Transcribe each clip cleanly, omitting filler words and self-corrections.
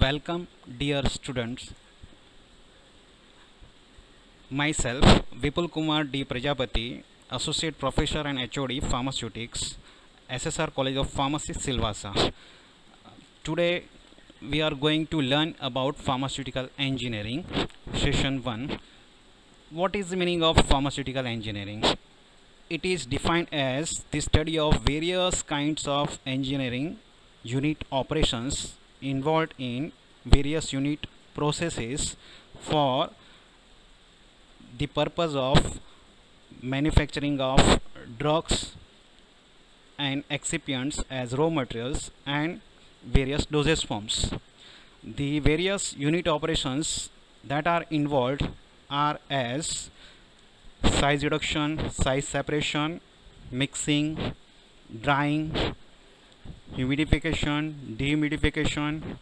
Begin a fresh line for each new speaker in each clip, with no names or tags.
Welcome, dear students. Myself, Vipul Kumar D. Prajapati, Associate Professor and HOD Pharmaceutics, SSR College of Pharmacy, Silvassa. Today, we are going to learn about pharmaceutical engineering, session 1. What is the meaning of pharmaceutical engineering? It is defined as the study of various kinds of engineering unit operations involved in various unit processes for the purpose of manufacturing of drugs and excipients as raw materials and various dosage forms. The various unit operations that are involved are as size reduction, size separation, mixing, drying, humidification, dehumidification,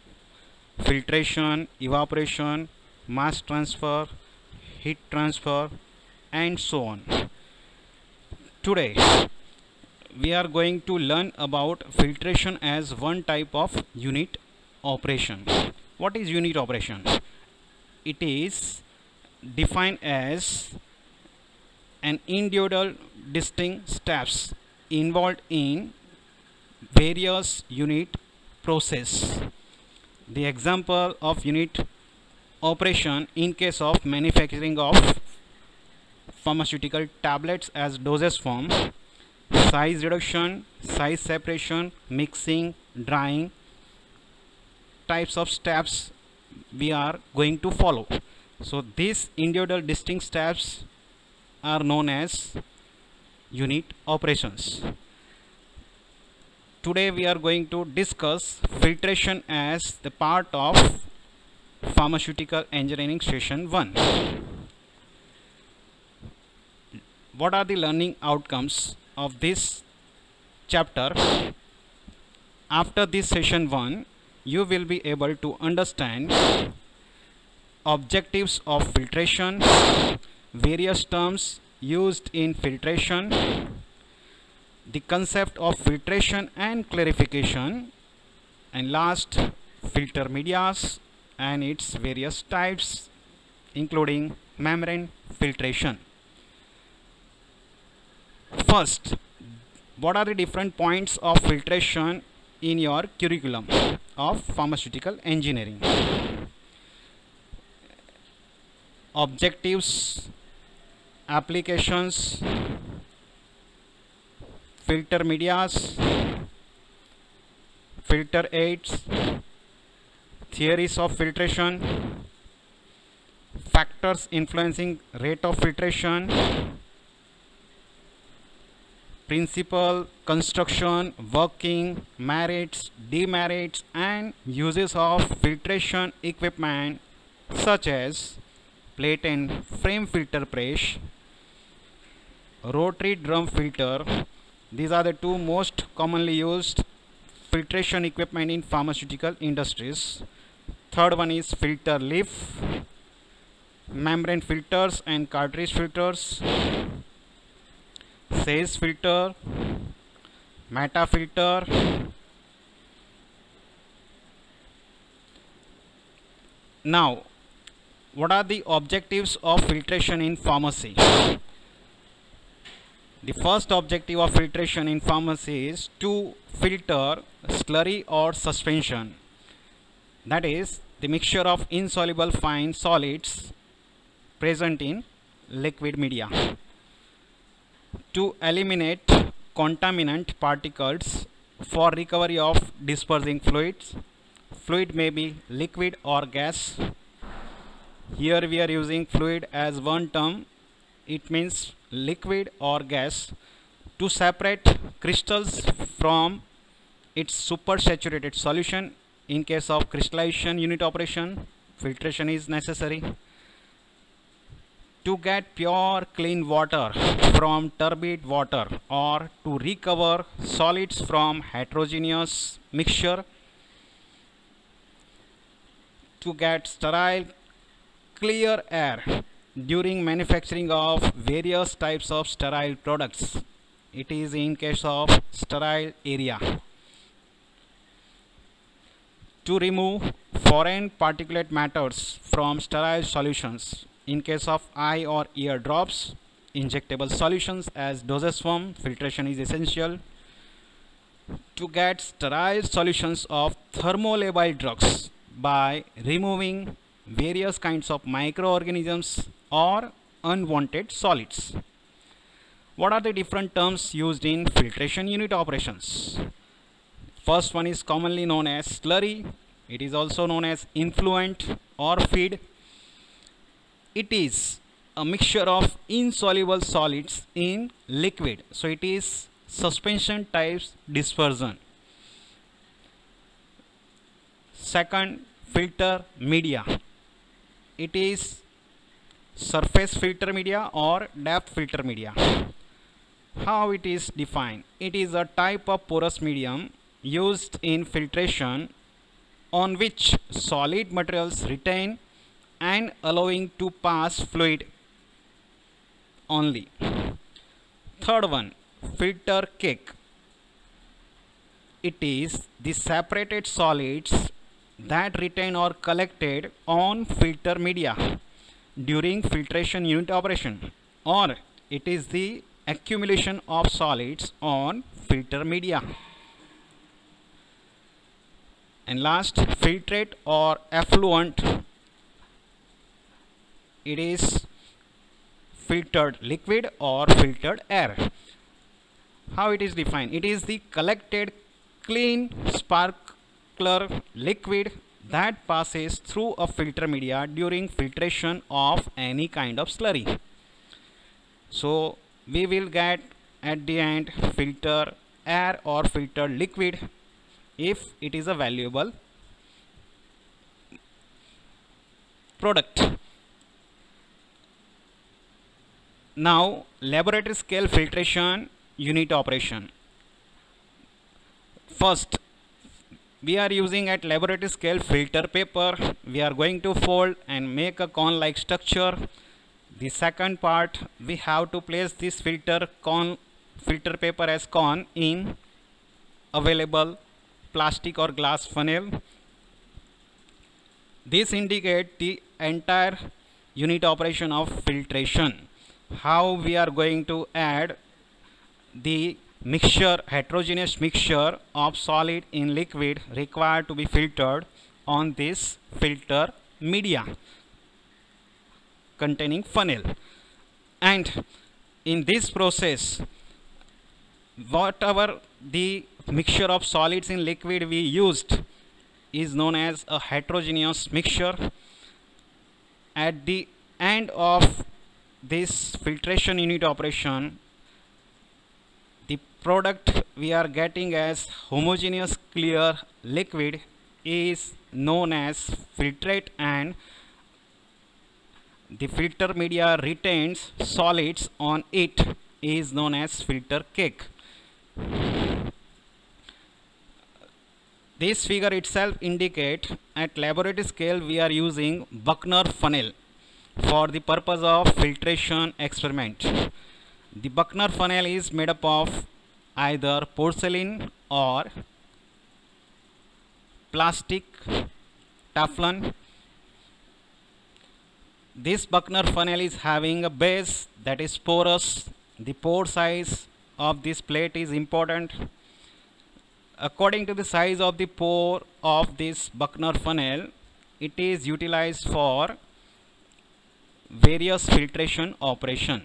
filtration, evaporation, mass transfer, heat transfer, and so on. Today we are going to learn about filtration as one type of unit operation. What is unit operation? It is defined as an individual distinct steps involved in various unit process. The example of unit operation in case of manufacturing of pharmaceutical tablets as dosage form, size reduction, size separation, mixing, drying, types of steps we are going to follow. So these individual distinct steps are known as unit operations. Today we are going to discuss filtration as the part of pharmaceutical engineering session 1. What are the learning outcomes of this chapter? After this session 1, you will be able to understand objectives of filtration, various terms used in filtration, the concept of filtration and clarification, and last, filter medias and its various types, including membrane filtration. First, what are the different points of filtration in your curriculum of pharmaceutical engineering? Objectives, applications, filter medias, filter aids, theories of filtration, factors influencing rate of filtration, principle, construction, working, merits, demerits, and uses of filtration equipment such as plate and frame filter press, rotary drum filter. These are the two most commonly used filtration equipment in pharmaceutical industries. Third one is filter leaf, membrane filters and cartridge filters, Say's filter, Mata filter. Now, what are the objectives of filtration in pharmacy? The first objective of filtration in pharmacy is to filter slurry or suspension, that is the mixture of insoluble fine solids present in liquid media, to eliminate contaminant particles for recovery of dispersing fluids. Fluid may be liquid or gas. Here we are using fluid as one term. It means liquid or gas, to separate crystals from its supersaturated solution. In case of crystallization unit operation, filtration is necessary. To get pure clean water from turbid water, or to recover solids from heterogeneous mixture, to get sterile clear air during manufacturing of various types of sterile products. It is in case of sterile area. To remove foreign particulate matters from sterile solutions. In case of eye or ear drops, injectable solutions as dosage form, filtration is essential. To get sterile solutions of thermolabile drugs by removing various kinds of microorganisms or unwanted solids. What are the different terms used in filtration unit operations? First one is commonly known as slurry. It is also known as influent or feed. It is a mixture of insoluble solids in liquid. So it is suspension types dispersion. Second, filter media. It is surface filter media or depth filter media. How it is defined? It is a type of porous medium used in filtration on which solid materials retain and allowing to pass fluid only. Third one, filter cake. It is the separated solids that retain or collected on filter media during filtration unit operation, or it is the accumulation of solids on filter media. And last, filtrate or effluent. It is filtered liquid or filtered air. How it is defined? It is the collected clean sparkler liquid that passes through a filter media during filtration of any kind of slurry. So we will get at the end filter air or filtered liquid if it is a valuable product. Now, laboratory scale filtration unit operation. First, we are using at laboratory scale filter paper. We are going to fold and make a cone like structure. The second part, we have to place this filter paper as cone in available plastic or glass funnel. This indicates the entire unit operation of filtration. How we are going to add the mixture, heterogeneous mixture of solid in liquid required to be filtered on this filter media containing funnel. And in this process, whatever the mixture of solids in liquid we used is known as a heterogeneous mixture. At the end of this filtration unit operation, the product we are getting as homogeneous clear liquid is known as filtrate, and the filter media retains solids on it is known as filter cake. This figure itself indicates at laboratory scale we are using Buchner funnel for the purpose of filtration experiment. The Buchner funnel is made up of either porcelain or plastic Teflon. This Buchner funnel is having a base that is porous. The pore size of this plate is important. According to the size of the pore of this Buchner funnel, it is utilized for various filtration operation.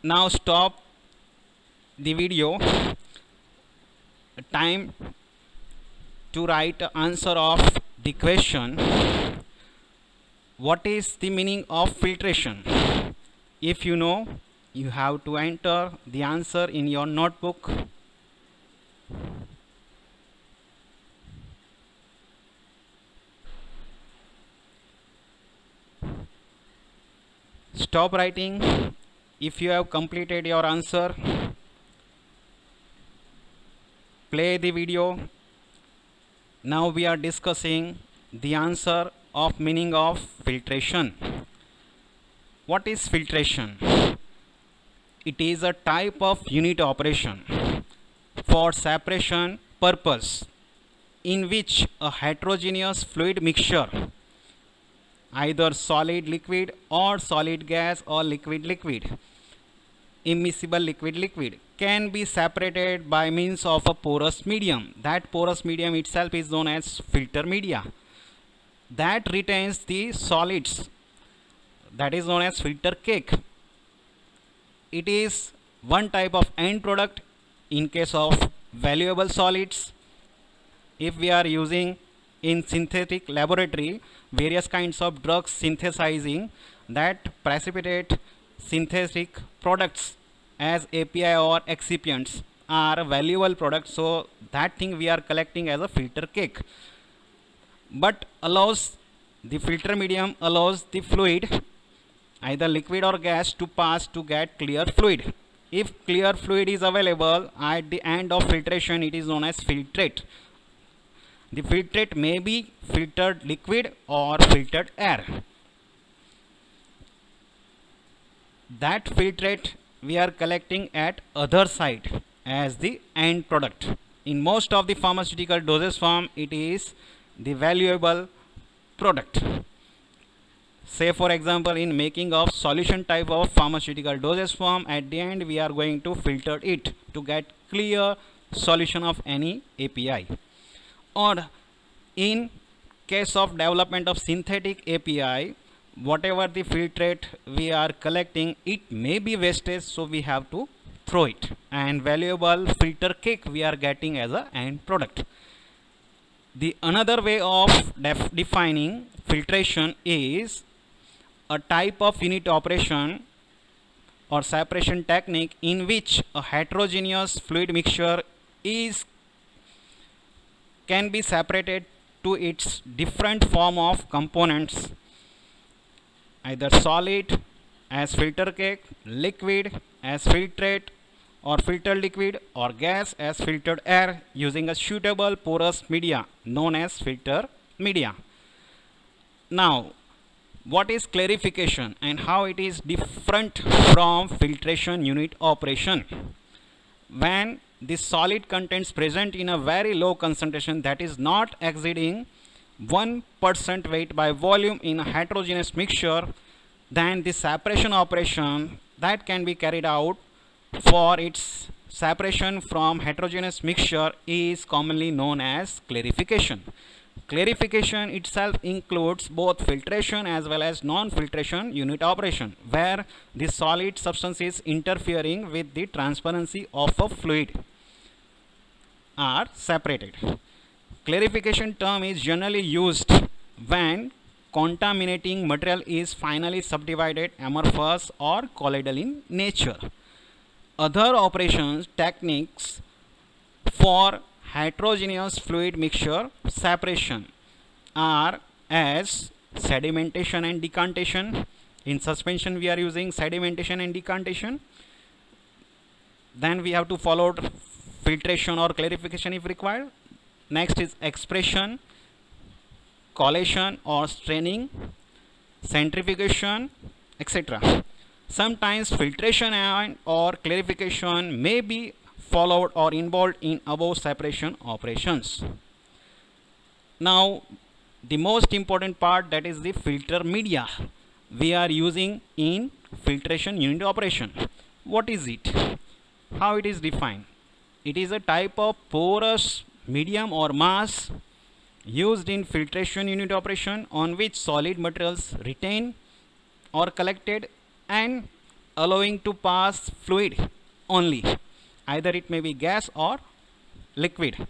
Now stop the video. Time to write the answer of the question. What is the meaning of filtration? If you know, you have to enter the answer in your notebook. Stop writing if you have completed your answer. Play the video. Now we are discussing the answer of meaning of filtration. What is filtration? It is a type of unit operation for separation purpose in which a heterogeneous fluid mixture, either solid liquid or solid gas or liquid liquid, immiscible liquid liquid, can be separated by means of a porous medium. That porous medium itself is known as filter media that retains the solids, that is known as filter cake. It is one type of end product in case of valuable solids. If we are using in synthetic laboratory various kinds of drugs synthesizing that precipitate synthetic products as API or excipients are valuable products, so that thing we are collecting as a filter cake, but allows the filter medium allows the fluid, either liquid or gas, to pass to get clear fluid. If clear fluid is available at the end of filtration, it is known as filtrate. The filtrate may be filtered liquid or filtered air. That filtrate we are collecting at other side as the end product. In most of the pharmaceutical dosage form, it is the valuable product. Say for example, in making of solution type of pharmaceutical dosage form, at the end we are going to filter it to get clear solution of any API. Or in case of development of synthetic API, whatever the filtrate we are collecting, it may be wastage, so we have to throw it, and valuable filter cake we are getting as a end product. The another way of defining filtration is a type of unit operation or separation technique in which a heterogeneous fluid mixture can be separated to its different form of components, either solid as filter cake, liquid as filtrate or filtered liquid, or gas as filtered air, using a suitable porous media known as filter media. Now, what is clarification and how it is different from filtration unit operation? When the solid contents present in a very low concentration, that is not exceeding 1% weight by volume in a heterogeneous mixture, then the separation operation that can be carried out for its separation from heterogeneous mixture is commonly known as clarification. Clarification itself includes both filtration as well as non-filtration unit operation, where the solid substance is interfering with the transparency of a fluid are separated. Clarification term is generally used when contaminating material is finally subdivided, amorphous or colloidal in nature. Other operations techniques for heterogeneous fluid mixture separation are as sedimentation and decantation. In suspension we are using sedimentation and decantation. Then we have to follow filtration or clarification if required. Next is expression, collation or straining, centrifugation, etc. Sometimes filtration and or clarification may be followed or involved in above separation operations. Now, the most important part, that is the filter media we are using in filtration unit operation. What is it? How it is defined? It is a type of porous medium or mass used in filtration unit operation on which solid materials retain or collected and allowing to pass fluid only, either it may be gas or liquid.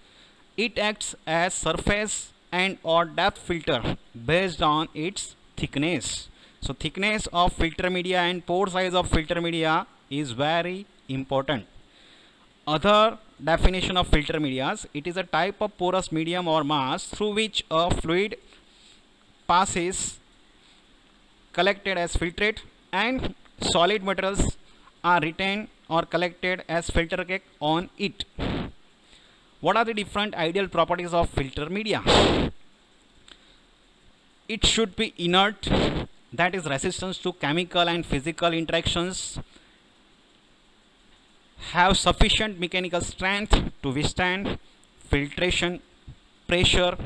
It acts as surface and or depth filter based on its thickness. So thickness of filter media and pore size of filter media is very important. Other definition of filter medias: it is a type of porous medium or mass through which a fluid passes collected as filtrate and solid materials are retained or collected as filter cake on it. What are the different ideal properties of filter media? It should be inert, that is resistance to chemical and physical interactions, have sufficient mechanical strength to withstand filtration pressure,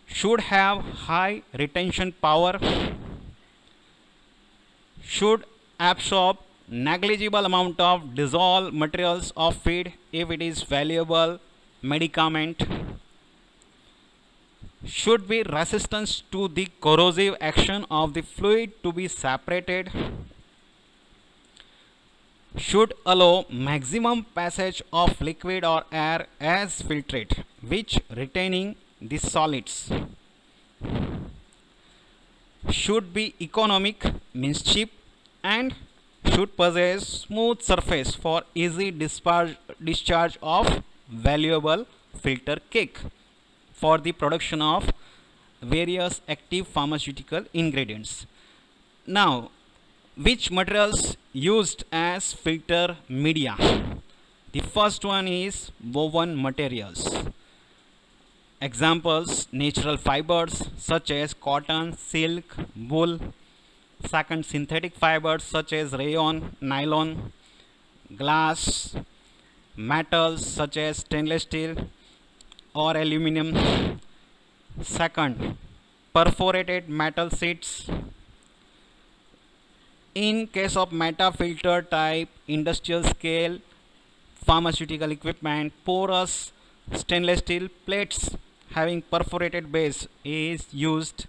should have high retention power, should absorb negligible amount of dissolved materials of feed if it is valuable medicament, should be resistant to the corrosive action of the fluid to be separated, should allow maximum passage of liquid or air as filtrate, which retaining the solids, should be economic, means cheap, and should possess smooth surface for easy discharge of valuable filter cake for the production of various active pharmaceutical ingredients. Now, which materials used as filter media? The first one is woven materials. Examples: natural fibers such as cotton, silk, wool. Second, synthetic fibers such as rayon, nylon, glass, metals such as stainless steel or aluminum. Second, perforated metal sheets. In case of metafilter type industrial scale pharmaceutical equipment, porous stainless steel plates having perforated base is used.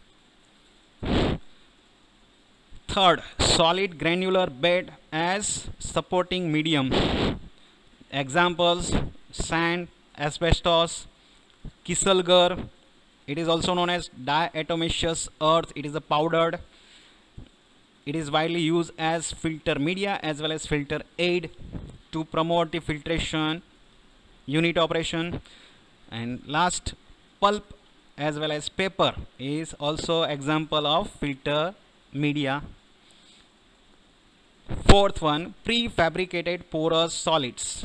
Third, solid granular bed as supporting medium. Examples: sand, asbestos, kieselguhr. It is also known as diatomaceous earth. It is a powdered. It is widely used as filter media as well as filter aid to promote the filtration unit operation. And last, pulp as well as paper is also example of filter media. Fourth one, prefabricated porous solids.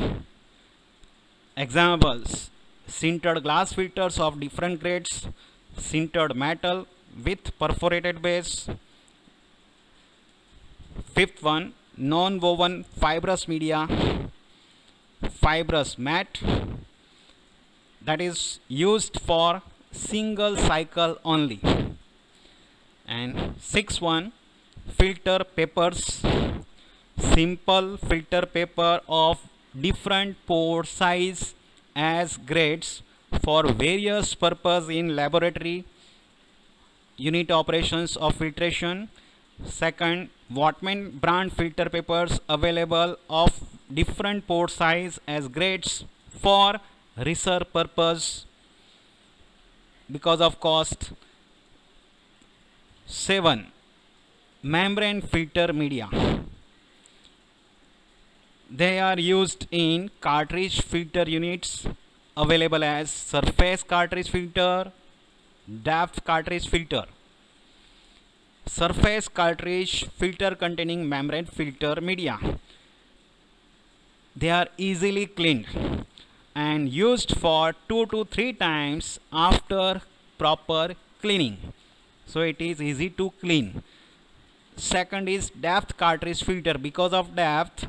Examples: sintered glass filters of different grades, sintered metal with perforated base. Fifth one, non-woven fibrous media, fibrous mat, that is used for single cycle only. And sixth one, filter papers, simple filter paper of different pore size as grades for various purpose in laboratory unit operations of filtration. Second, Whatman brand filter papers available of different pore size as grades for research purpose because of cost. 7. Membrane filter media. They are used in cartridge filter units available as surface cartridge filter, depth cartridge filter. Surface cartridge filter containing membrane filter media. They are easily cleaned and used for 2 to 3 times after proper cleaning. So it is easy to clean. Second is depth cartridge filter. Because of depth,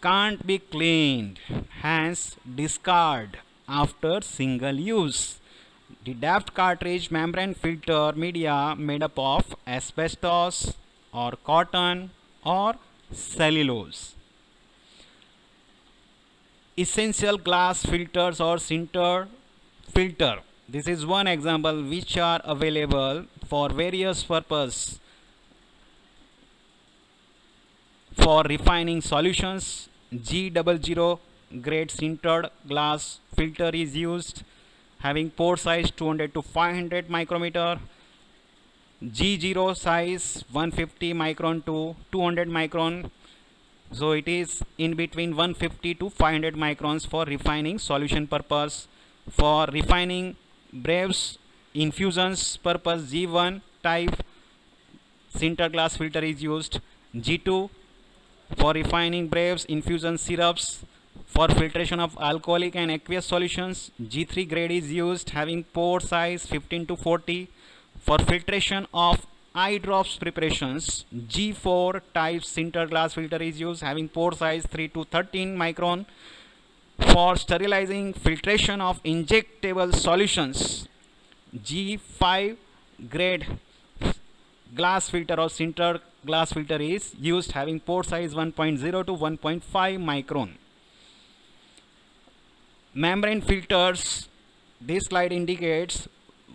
can't be cleaned, hence discard after single use. The depth cartridge membrane filter media made up of asbestos or cotton or cellulose. Essential glass filters or sintered filter. This is one example which are available for various purposes. For refining solutions, G00 grade sintered glass filter is used, having pore size 200 to 500 micrometer. G0 size 150 micron to 200 micron. So it is in between 150 to 500 microns for refining solution purpose. For refining brews infusions purpose, G1 type sintered glass filter is used. G2 for refining brews infusion syrups. For filtration of alcoholic and aqueous solutions, G3 grade is used, having pore size 15 to 40. For filtration of eye drops preparations, G4 type sintered glass filter is used, having pore size 3 to 13 micron. For sterilizing filtration of injectable solutions, G5 grade glass filter or sintered glass filter is used, having pore size 1.0 to 1.5 micron. Membrane filters, this slide indicates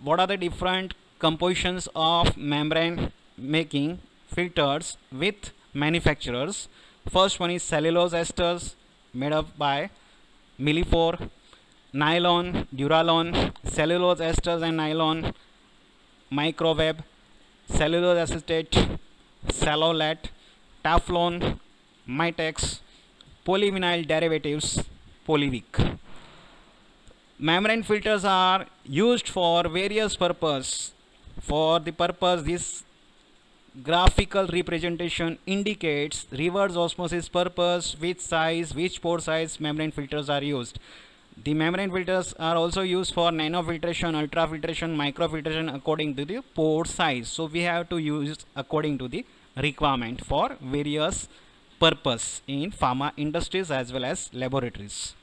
what are the different compositions of membrane making filters with manufacturers. First one is cellulose esters made up by Millipore, nylon, Duralon, cellulose esters and nylon, microweb, cellulose acetate, Cellolate, Teflon, Mitex, polyvinyl derivatives, Polyvic. Membrane filters are used for various purposes. For the purpose, this graphical representation indicates reverse osmosis purpose, which size, which pore size membrane filters are used. The membrane filters are also used for nanofiltration, ultrafiltration, microfiltration according to the pore size. So we have to use according to the requirement for various purpose in pharma industries as well as laboratories.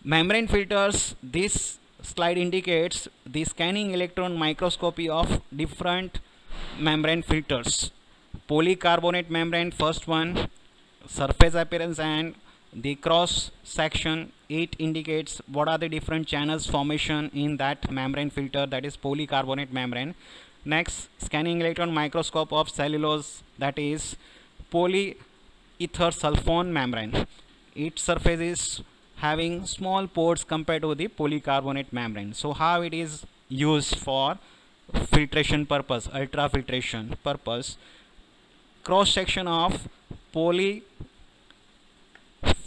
Membrane filters, this slide indicates the scanning electron microscopy of different membrane filters. Polycarbonate membrane, first one, surface appearance and the cross section, it indicates what are the different channels formation in that membrane filter, that is polycarbonate membrane. Next, scanning electron microscope of cellulose, that is polyether sulfone membrane. Its surface is having small pores compared to the polycarbonate membrane. So how it is used for filtration purpose, ultrafiltration purpose. Cross section of polyphenyl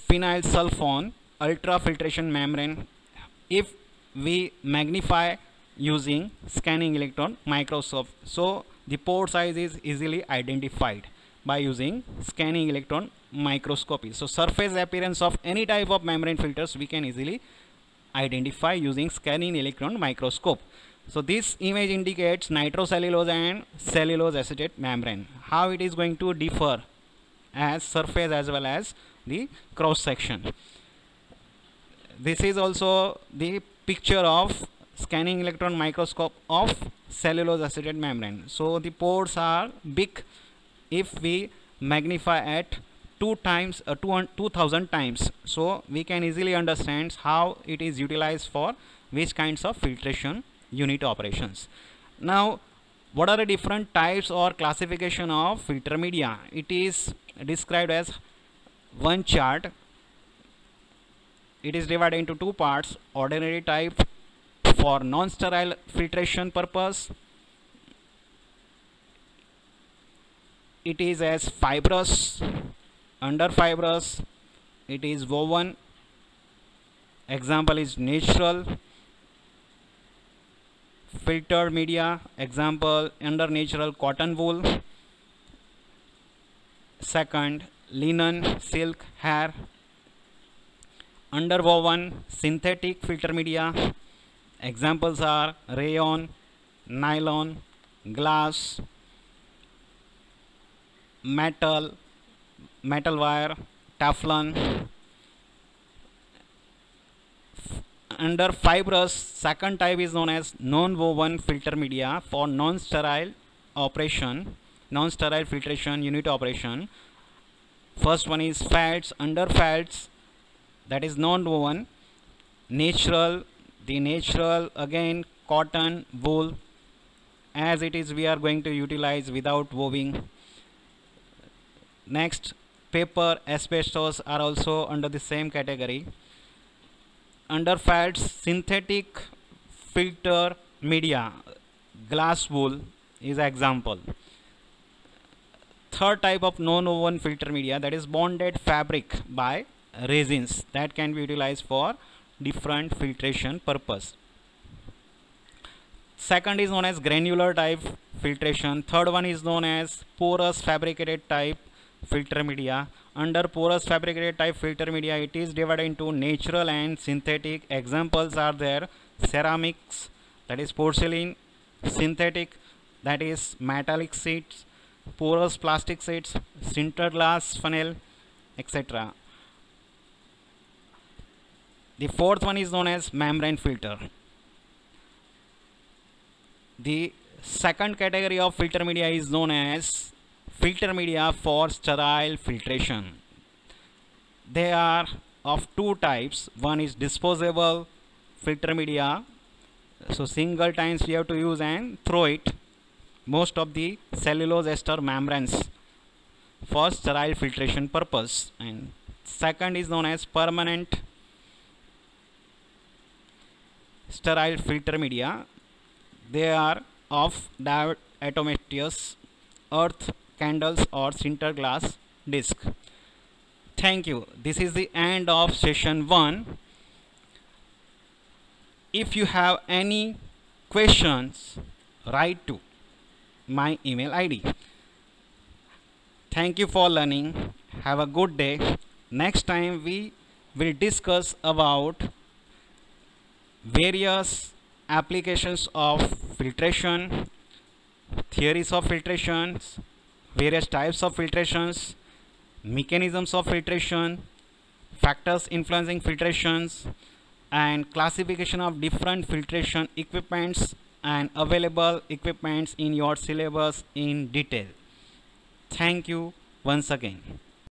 sulfone ultrafiltration membrane, if we magnify using scanning electron microscope, so the pore size is easily identified by using scanning electron microscopy. So surface appearance of any type of membrane filters we can easily identify using scanning electron microscope. So this image indicates nitrocellulose and cellulose acetate membrane. How it is going to differ as surface as well as the cross section. This is also the picture of scanning electron microscope of cellulose acetate membrane. So the pores are big if we magnify at 2000 times. So we can easily understand how it is utilized for which kinds of filtration unit operations. Now, what are the different types or classification of filter media? It is described as one chart. It is divided into two parts: ordinary type for non-sterile filtration purpose. It is as fibrous, under fibrous, it is woven. Example is natural. Filtered media, example under natural cotton wool. Second, linen, silk, hair. Underwoven synthetic filter media, examples are rayon, nylon, glass, metal wire, Teflon. Under fibrous, second type is known as non-woven filter media for non-sterile operation, non-sterile filtration unit operation. First one is fats, under fats, that is non-woven. Natural, the natural again cotton, wool, as it is we are going to utilize without weaving. Next, paper, asbestos are also under the same category. Under fats, synthetic filter media, glass wool is example. Third type of non-woven filter media, that is bonded fabric by resins, that can be utilized for different filtration purpose. Second is known as granular type filtration. Third one is known as porous fabricated type filter media. Under porous fabricated type filter media, it is divided into natural and synthetic. Examples are there: ceramics, that is porcelain; synthetic, that is metallic sheets; porous plastic sheets; sintered glass funnel, etc. The fourth one is known as membrane filter. The second category of filter media is known as filter media for sterile filtration. They are of two types. One is disposable filter media, so single times we have to use and throw it, most of the cellulose ester membranes, for sterile filtration purpose. And second is known as permanent sterile filter media. They are of diatomaceous earth candles or sinter glass disc. Thank you. This is the end of session 1. If you have any questions, write to my email ID. Thank you for learning. Have a good day. Next time we will discuss about various applications of filtration, theories of filtrations, various types of filtrations, mechanisms of filtration, factors influencing filtrations, and classification of different filtration equipments and available equipments in your syllabus in detail. Thank you once again.